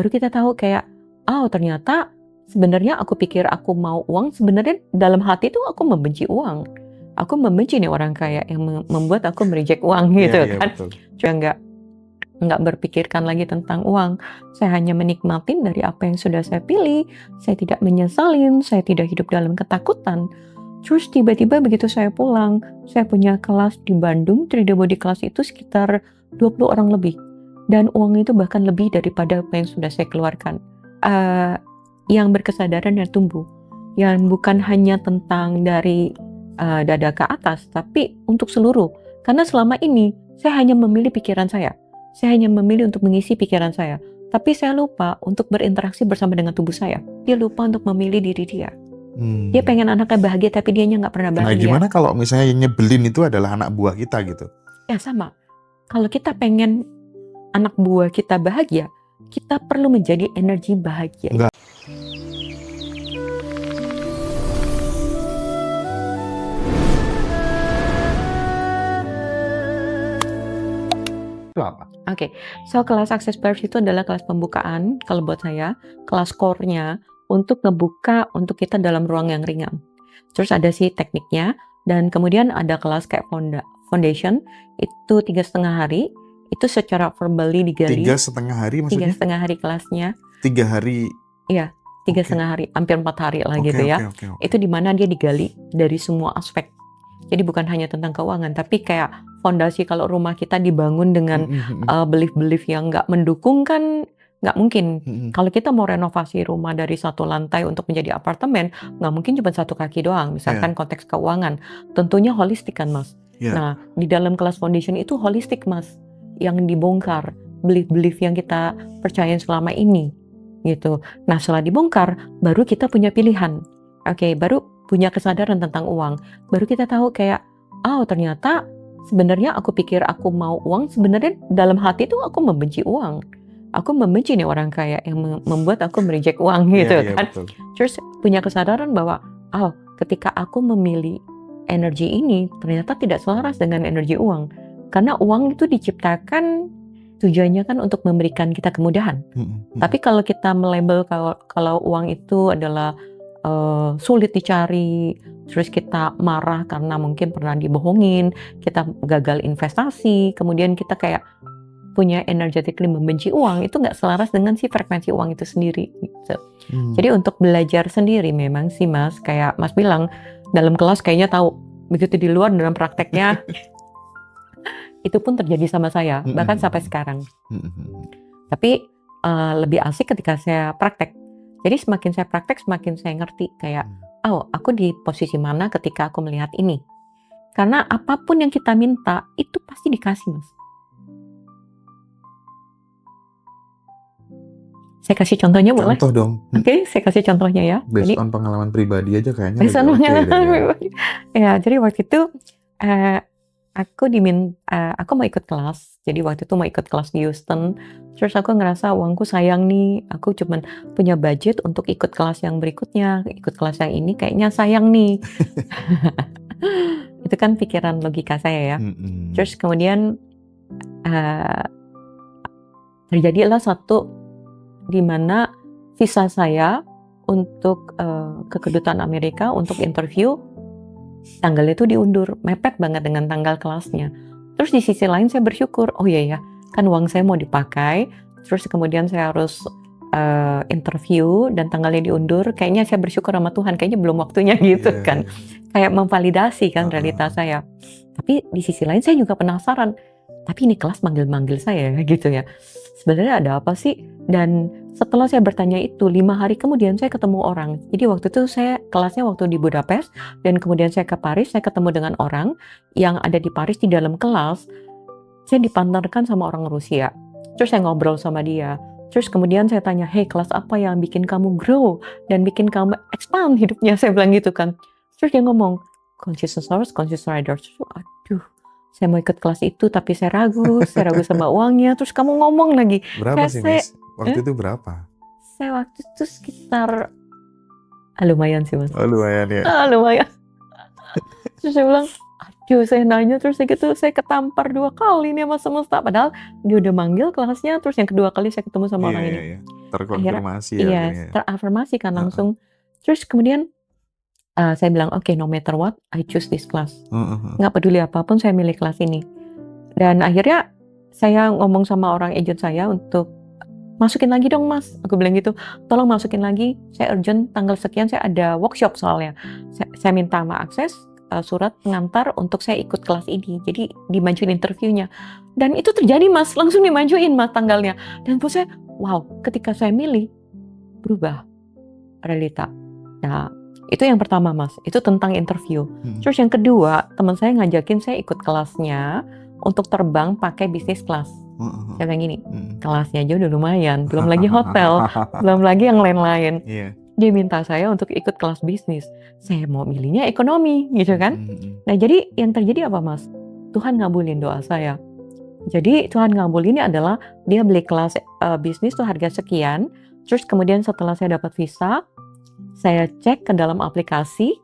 Baru kita tahu kayak, oh ternyata sebenarnya aku pikir aku mau uang, sebenarnya dalam hati tuh aku membenci uang. Aku membenci nih orang kaya yang membuat aku mereject uang Iya, gitu iya, kan. betul. Juga nggak berpikirkan lagi tentang uang. Saya hanya menikmatin dari apa yang sudah saya pilih. Saya tidak menyesalin, saya tidak hidup dalam ketakutan. Terus tiba-tiba begitu saya pulang, saya punya kelas di Bandung, 3D Body Class itu sekitar 20 orang lebih. Dan uang itu bahkan lebih daripada apa yang sudah saya keluarkan. Yang berkesadaran dan tumbuh. Yang bukan hanya tentang dari dada ke atas, tapi untuk seluruh. Karena selama ini, saya hanya memilih pikiran saya. Saya hanya memilih untuk mengisi pikiran saya. Tapi saya lupa untuk berinteraksi bersama dengan tubuh saya. Dia lupa untuk memilih diri dia. Dia pengen anaknya bahagia, tapi dianya nggak pernah Nah, bahagia. gimana kalau misalnya yang nyebelin itu adalah anak buah kita gitu? Ya sama. Kalau kita pengen anak buah kita bahagia, kita perlu menjadi energi bahagia. Enggak. Itu apa? Oke, so kelas Access Bars itu adalah kelas pembukaan, kalau buat saya, kelas core-nya untuk ngebuka untuk kita dalam ruang yang ringan. Terus ada sih tekniknya, dan kemudian ada kelas kayak foundation, itu 3,5 hari, itu secara verbally digali. 3,5 hari maksudnya? 3,5 hari kelasnya. 3 hari? Iya, 3,5 hari, hampir 4 hari lah gitu ya. Okay. Itu dimana dia digali dari semua aspek. Jadi bukan hanya tentang keuangan, tapi kayak fondasi kalau rumah kita dibangun dengan belief-belief yang nggak mendukung kan nggak mungkin. Kalau kita mau renovasi rumah dari 1 lantai untuk menjadi apartemen, nggak mungkin cuma 1 kaki doang. Misalkan konteks keuangan, tentunya holistik kan Mas. Nah, di dalam kelas foundation itu holistik Mas, yang dibongkar belief-belief yang kita percaya selama ini gitu. Nah, setelah dibongkar, baru kita punya pilihan. Oke, baru punya kesadaran tentang uang. Baru kita tahu kayak, oh ternyata sebenarnya aku pikir aku mau uang, sebenarnya dalam hati tuh aku membenci uang. Aku membenci nih orang kaya yang membuat aku mereject uang gitu kan. Betul. Terus punya kesadaran bahwa, oh ketika aku memilih energi ini, ternyata tidak selaras dengan energi uang. Karena uang itu diciptakan tujuannya kan untuk memberikan kita kemudahan. Tapi kalau kita melabel kalau uang itu adalah sulit dicari, terus kita marah karena mungkin pernah dibohongin, kita gagal investasi, kemudian kita kayak punya energetically membenci uang, itu nggak selaras dengan si frekuensi uang itu sendiri gitu. Jadi untuk belajar sendiri memang sih Mas, kayak Mas bilang, dalam kelas kayaknya tahu, begitu di luar dalam prakteknya itu pun terjadi sama saya, bahkan sampai sekarang. Tapi lebih asik ketika saya praktek. Jadi semakin saya praktek, semakin saya ngerti kayak, oh aku di posisi mana ketika aku melihat ini. Karena apapun yang kita minta, itu pasti dikasih Mas. Saya kasih contohnya boleh? Contoh dong. Oke, saya kasih contohnya ya. Based on pengalaman pribadi aja kayaknya. Based on pengalaman pribadi. Ya, jadi waktu itu aku mau ikut kelas. Jadi waktu itu mau ikut kelas di Houston. Terus aku ngerasa uangku sayang nih. Aku cuman punya budget untuk ikut kelas yang berikutnya. Ikut kelas yang ini kayaknya sayang nih. Itu kan pikiran logika saya ya. Terus kemudian terjadilah satu di mana visa saya untuk ke kedutaan Amerika untuk interview, tanggalnya itu diundur, mepet banget dengan tanggal kelasnya. Terus di sisi lain saya bersyukur, oh iya ya, kan uang saya mau dipakai, terus kemudian saya harus interview dan tanggalnya diundur, kayaknya saya bersyukur sama Tuhan, kayaknya belum waktunya gitu kan. Kayak memvalidasi kan realitas saya. Tapi di sisi lain saya juga penasaran, tapi ini kelas manggil-manggil saya gitu ya. Sebenarnya ada apa sih? Dan setelah saya bertanya itu, 5 hari kemudian saya ketemu orang. Jadi waktu itu saya kelasnya waktu di Budapest, dan kemudian saya ke Paris, saya ketemu dengan orang yang ada di Paris. Di dalam kelas, saya dipantarkan sama orang Rusia. Terus saya ngobrol sama dia. Terus kemudian saya tanya, hey kelas apa yang bikin kamu grow dan bikin kamu expand hidupnya? Saya bilang gitu kan. Terus dia ngomong, Conscious Source, Conscious Riders. Aduh, saya mau ikut kelas itu tapi saya ragu sama uangnya. Terus kamu ngomong lagi. Berapa sih Mas? Waktu itu berapa? Saya waktu itu sekitar lumayan sih Mas. Oh lumayan ya. Lumayan. Terus saya bilang, maju, saya nanya terus gitu saya ketampar 2 kali nih sama semesta. Padahal dia udah manggil kelasnya, terus yang kedua kali saya ketemu sama Iya, orang iya, ini. iya. Akhirnya Terkonfirmasi ya iya, akhirnya ya. terafirmasi kan Heeh. langsung. Terus kemudian saya bilang, "Oke, no matter what, I choose this class. Heeh, heeh. Nggak peduli apapun saya milih kelas ini." Dan akhirnya saya ngomong sama orang agent saya untuk, "Masukin lagi dong Mas," aku bilang gitu, "tolong masukin lagi, saya urgent tanggal sekian saya ada workshop soalnya." Saya minta sama akses surat pengantar untuk saya ikut kelas ini, jadi dimajuin interviewnya. Dan itu terjadi Mas, langsung dimajuin Mas tanggalnya. Dan buat saya, wow, ketika saya milih, berubah realita. Nah, itu yang pertama Mas, itu tentang interview. Terus yang kedua, teman saya ngajakin saya ikut kelasnya untuk terbang pakai business class. Saya bilang gini, kelasnya aja udah lumayan, belum lagi hotel, belum lagi yang lain-lain. Iya. Dia minta saya untuk ikut kelas bisnis. Saya mau milihnya ekonomi, gitu kan. Nah, jadi yang terjadi apa Mas? Tuhan ngabulin doa saya. Jadi Tuhan ngabulinnya adalah dia beli kelas bisnis tuh harga sekian. Terus kemudian setelah saya dapat visa, saya cek ke dalam aplikasi,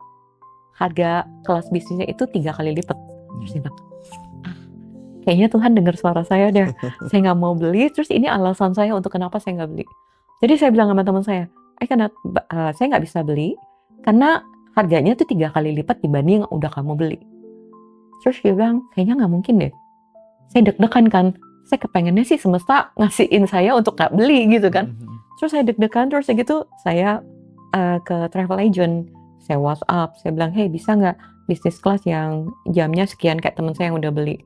harga kelas bisnisnya itu 3 kali lipat. Terus saya bilang, kayaknya Tuhan dengar suara saya deh. Saya nggak mau beli, terus ini alasan saya untuk kenapa saya nggak beli. Jadi saya bilang sama teman saya, saya nggak bisa beli, karena harganya tuh 3 kali lipat dibanding yang udah kamu beli. Terus dia bilang, kayaknya nggak mungkin deh. Saya deg-degan kan, saya kepengennya sih semesta ngasihin saya untuk nggak beli gitu kan. Terus saya deg-degan, terus gitu saya ke travel agent, saya WhatsApp, saya bilang, hey bisa nggak bisnis kelas yang jamnya sekian kayak teman saya yang udah beli.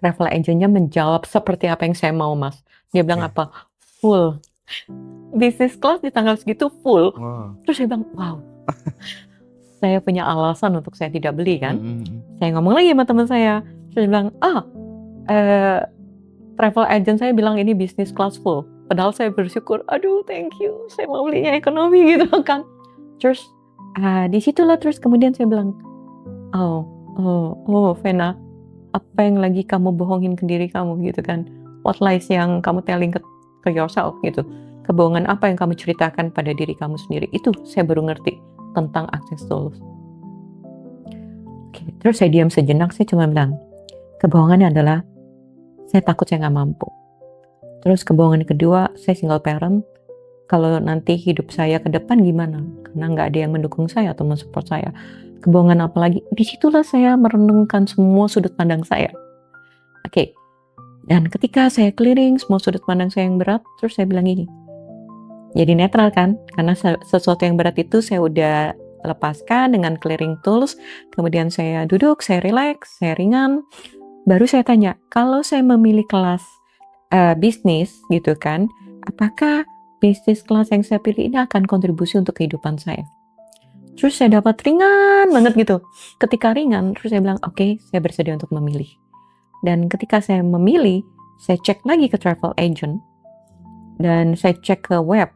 Travel agentnya menjawab seperti apa yang saya mau Mas. Dia bilang apa? Full. Bisnis kelas di tanggal segitu full. Terus saya bilang, wow. Saya punya alasan untuk saya tidak beli kan. Saya ngomong lagi sama teman saya. Terus dia bilang, travel agent saya bilang ini bisnis kelas full. Padahal saya bersyukur, aduh thank you, saya mau belinya ekonomi gitu kan. Terus disitulah terus kemudian saya bilang, Vena, apa yang lagi kamu bohongin ke diri kamu gitu kan. What lies yang kamu telling ke yourself gitu. Kebohongan apa yang kamu ceritakan pada diri kamu sendiri. Itu saya baru ngerti tentang Access Tools. Oke, terus saya diam sejenak, saya cuma bilang, kebohongannya adalah saya takut saya nggak mampu. Terus kebohongan kedua, saya single parent. Kalau nanti hidup saya ke depan gimana? Karena nggak ada yang mendukung saya atau mensupport saya. Kebohongan apa lagi? Disitulah saya merenungkan semua sudut pandang saya. Oke. Dan ketika saya clearing semua sudut pandang saya yang berat, terus saya bilang gini. Jadi netral kan? Karena sesuatu yang berat itu saya udah lepaskan dengan clearing tools. Kemudian saya duduk, saya relax, saya ringan. Baru saya tanya, kalau saya memilih kelas bisnis gitu kan, apakah bisnis kelas yang saya pilih ini akan kontribusi untuk kehidupan saya? Terus saya dapat ringan banget gitu. Ketika ringan, terus saya bilang, oke, saya bersedia untuk memilih. Dan ketika saya memilih, saya cek lagi ke travel agent, dan saya cek ke web,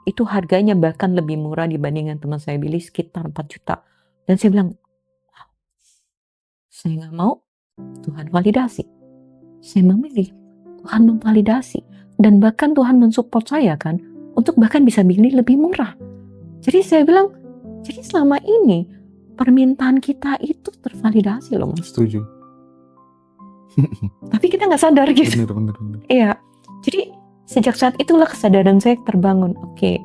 itu harganya bahkan lebih murah dibandingkan teman saya beli sekitar 4 juta. Dan saya bilang, wow, saya nggak mau, Tuhan validasi. Saya memilih, Tuhan memvalidasi. Dan bahkan Tuhan mensupport saya kan, untuk bahkan bisa beli lebih murah. Jadi saya bilang, jadi selama ini, permintaan kita itu tervalidasi loh Mas. Setuju. Tapi kita nggak sadar gitu. Bener. Iya, jadi sejak saat itulah kesadaran saya terbangun. Oke.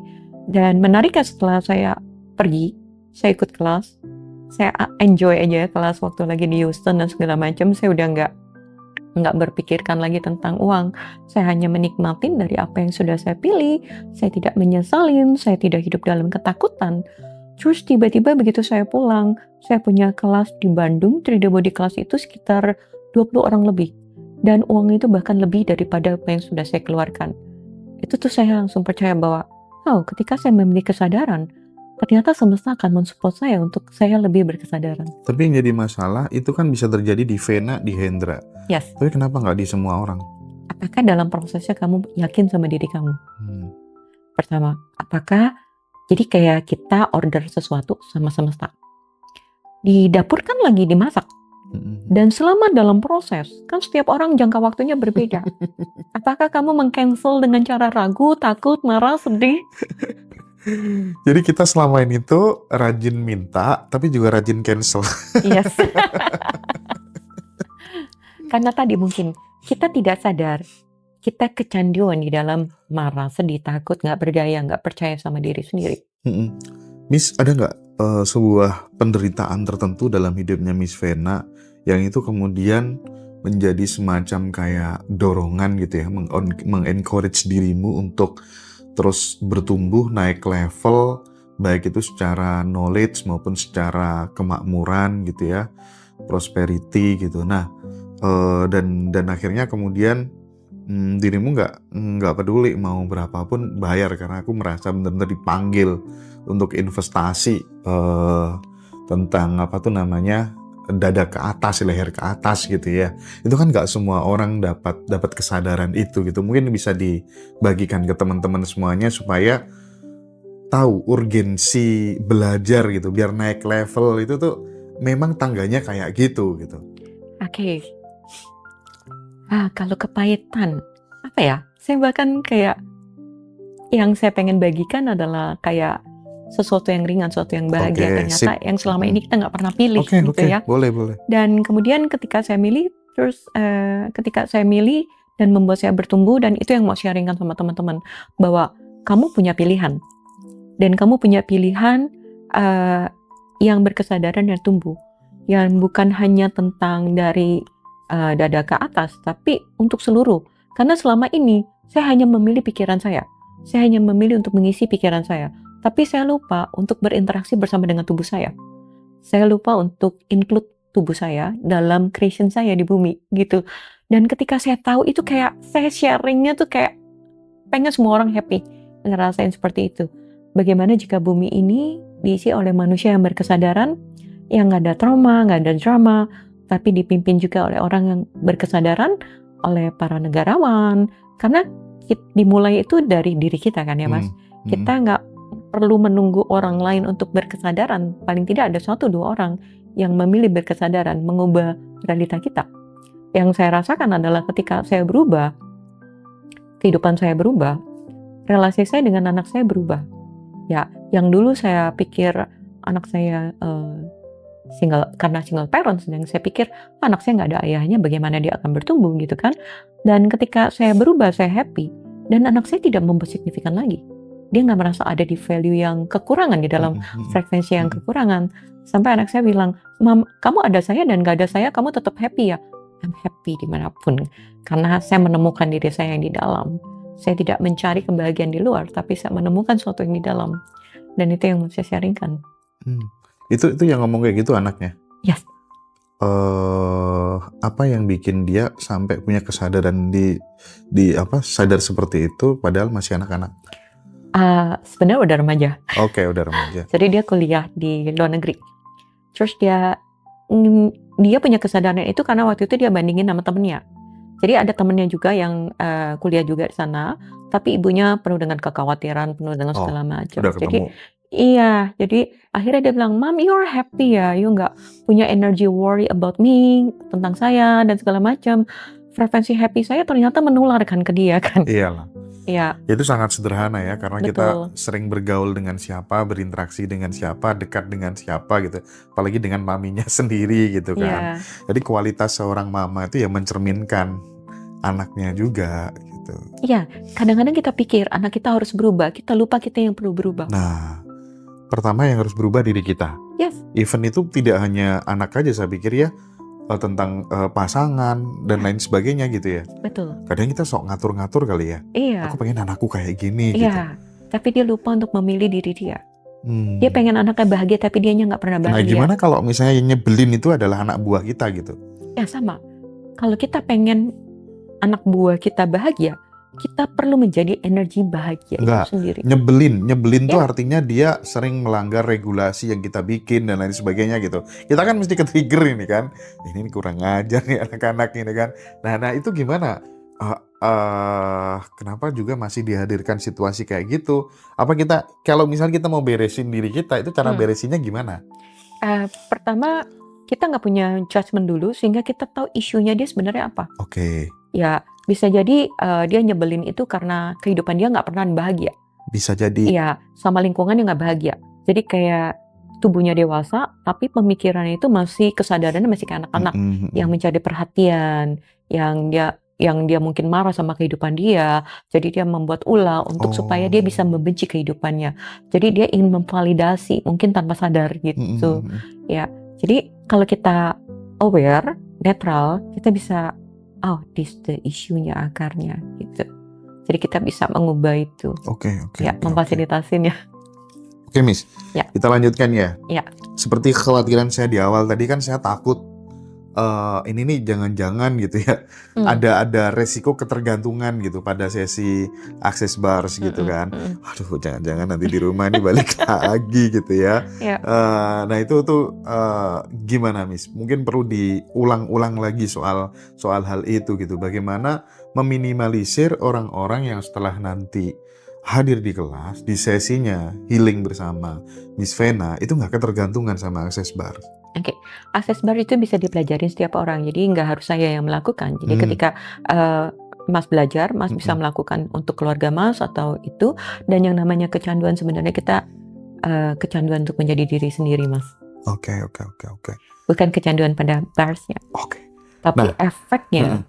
Dan menariknya setelah saya pergi, saya ikut kelas, saya enjoy aja kelas waktu lagi di Houston dan segala macam. Saya udah nggak berpikirkan lagi tentang uang. Saya hanya menikmatin dari apa yang sudah saya pilih. Saya tidak menyesalin, saya tidak hidup dalam ketakutan. Terus tiba-tiba begitu saya pulang, saya punya kelas di Bandung, 3D Body Class itu sekitar 20 orang lebih. Dan uang itu bahkan lebih daripada apa yang sudah saya keluarkan. Itu tuh saya langsung percaya bahwa, ketika saya memiliki kesadaran, ternyata semesta akan mensupport saya untuk saya lebih berkesadaran. Tapi yang jadi masalah itu kan bisa terjadi di Vena, di Hendra. Yes. Tapi kenapa nggak di semua orang? Apakah dalam prosesnya kamu yakin sama diri kamu? Pertama, apakah jadi kayak kita order sesuatu sama semesta. Di dapur kan lagi dimasak. Dan selama dalam proses, kan setiap orang jangka waktunya berbeda. Apakah kamu meng-cancel dengan cara ragu, takut, marah, sedih? Jadi kita selama ini tuh rajin minta, tapi juga rajin cancel. Yes. Karena tadi mungkin kita tidak sadar, kita kecanduan di dalam marah, sedih, takut, nggak berdaya, nggak percaya sama diri sendiri. Mm-mm. Miss, ada nggak sebuah penderitaan tertentu dalam hidupnya Miss Vena yang itu kemudian menjadi semacam kayak dorongan gitu ya, mengencourage dirimu untuk terus bertumbuh, naik level, baik itu secara knowledge maupun secara kemakmuran gitu ya, prosperity gitu. Nah, dan akhirnya kemudian dirimu nggak peduli mau berapapun bayar, karena aku merasa benar-benar dipanggil untuk investasi tentang apa tuh namanya, dada ke atas, leher ke atas gitu ya. Itu kan nggak semua orang dapat kesadaran itu gitu. Mungkin bisa dibagikan ke teman-teman semuanya supaya tahu urgensi belajar gitu, biar naik level itu tuh memang tangganya kayak gitu gitu. Oke. Kalau kepahitan, apa ya? Saya bahkan kayak yang saya pengen bagikan adalah kayak sesuatu yang ringan, sesuatu yang bahagia. Oke, Ternyata sip. yang selama ini kita nggak pernah pilih Oke, gitu ya. boleh. Dan kemudian ketika saya milih, ketika saya milih dan membuat saya bertumbuh, dan itu yang mau sharingkan sama teman-teman, bahwa kamu punya pilihan. Dan kamu punya pilihan yang berkesadaran dan tumbuh. Yang bukan hanya tentang dari dada ke atas, tapi untuk seluruh. Karena selama ini, saya hanya memilih pikiran saya. Saya hanya memilih untuk mengisi pikiran saya. Tapi saya lupa untuk berinteraksi bersama dengan tubuh saya. Saya lupa untuk include tubuh saya dalam creation saya di bumi, gitu. Dan ketika saya tahu itu, kayak saya sharingnya tuh kayak pengen semua orang happy ngerasain seperti itu. Bagaimana jika bumi ini diisi oleh manusia yang berkesadaran, yang nggak ada trauma, nggak ada drama, tapi dipimpin juga oleh orang yang berkesadaran, oleh para negarawan. Karena dimulai itu dari diri kita kan ya Mas. Kita nggak perlu menunggu orang lain untuk berkesadaran. Paling tidak ada 1-2 orang yang memilih berkesadaran, mengubah realita kita. Yang saya rasakan adalah ketika saya berubah, kehidupan saya berubah, relasi saya dengan anak saya berubah. Ya, yang dulu saya pikir anak saya karena single parents, dan saya pikir anak saya nggak ada ayahnya, bagaimana dia akan bertumbuh gitu kan. Dan ketika saya berubah, saya happy, dan anak saya tidak membuat signifikan lagi. Dia nggak merasa ada di value yang kekurangan, di dalam frekuensi yang kekurangan. Sampai anak saya bilang, "Mam, kamu ada saya dan nggak ada saya, kamu tetap happy ya?" I'm happy dimanapun, karena saya menemukan diri saya yang di dalam. Saya tidak mencari kebahagiaan di luar, tapi saya menemukan sesuatu yang di dalam. Dan itu yang mau saya sharingkan. Itu yang ngomong kayak gitu anaknya? Yes. Apa yang bikin dia sampai punya kesadaran sadar seperti itu padahal masih anak-anak? Sebenarnya udah remaja. Oke, udah remaja. Jadi dia kuliah di luar negeri. Terus dia punya kesadaran itu karena waktu itu dia bandingin sama temennya. Jadi ada temennya juga yang kuliah juga di sana, tapi ibunya penuh dengan kekhawatiran, penuh dengan segala macam. Jadi iya, jadi akhirnya dia bilang, "Mom, you're happy ya, you nggak punya energy worry about me, tentang saya dan segala macam." Frekuensi happy saya ternyata menularkan ke dia kan. Iyalah. Iya. Itu sangat sederhana ya, karena Betul. kita sering bergaul dengan siapa, berinteraksi dengan siapa, dekat dengan siapa gitu. Apalagi dengan maminya sendiri gitu kan. Iya. Jadi kualitas seorang mama itu ya mencerminkan anaknya juga gitu. Iya, kadang-kadang kita pikir anak kita harus berubah, kita lupa kita yang perlu berubah. Nah, pertama yang harus berubah diri kita. Yes. Even itu tidak hanya anak aja, saya pikir ya, tentang pasangan dan lain sebagainya gitu ya. Betul. Kadang kita sok ngatur-ngatur kali ya. Iya. Aku pengen anakku kayak gini Iya, gitu. tapi dia lupa untuk memilih diri dia. Dia pengen anaknya bahagia, tapi dianya nggak pernah bahagia. Nah, gimana kalau misalnya yang nyebelin itu adalah anak buah kita gitu? Ya sama. Kalau kita pengen anak buah kita bahagia, kita perlu menjadi energi bahagia itu sendiri. Nyebelin tuh artinya dia sering melanggar regulasi yang kita bikin dan lain sebagainya gitu. Kita kan mesti ke-trigger ini kan. Ini kurang ajar nih anak-anak ini kan. Nah itu gimana? Kenapa juga masih dihadirkan situasi kayak gitu? Apa kita, kalau misalnya kita mau beresin diri kita, itu cara beresinnya gimana? Pertama, kita nggak punya judgment dulu, sehingga kita tahu isunya dia sebenarnya apa. Oke. Ya, bisa jadi dia nyebelin itu karena kehidupan dia nggak pernah bahagia. Bisa jadi. Iya, sama lingkungan yang nggak bahagia. Jadi kayak tubuhnya dewasa, tapi pemikirannya itu masih kesadarannya masih kayak anak-anak yang mencari perhatian, yang dia mungkin marah sama kehidupan dia, jadi dia membuat ulah untuk supaya dia bisa membenci kehidupannya. Jadi dia ingin memvalidasi, mungkin tanpa sadar gitu. Ya, jadi kalau kita aware, netral, kita bisa, oh, this the issue-nya akarnya gitu. Jadi kita bisa mengubah itu. Oke. Ya, memfasilitasin ya. Oke, Miss. Ya. Kita lanjutkan ya. Ya. Seperti kekhawatiran saya di awal tadi kan saya takut ini nih jangan-jangan gitu ya. Ada resiko ketergantungan gitu pada sesi access bars gitu kan. Aduh, jangan-jangan nanti di rumah nih balik lagi gitu ya. Ya. Nah itu tuh gimana, Miss? Mungkin perlu diulang-ulang lagi soal hal itu gitu. Bagaimana meminimalisir orang-orang yang setelah nanti hadir di kelas, di sesinya healing bersama Miss Vena itu nggak ketergantungan sama access bar. Oke, access bar itu bisa dipelajarin setiap orang, jadi nggak harus saya yang melakukan. Jadi ketika Mas belajar, Mas bisa melakukan untuk keluarga Mas atau itu, dan yang namanya kecanduan sebenarnya kita kecanduan untuk menjadi diri sendiri, Mas. Oke. Bukan kecanduan pada barsnya. Oke. Tapi efeknya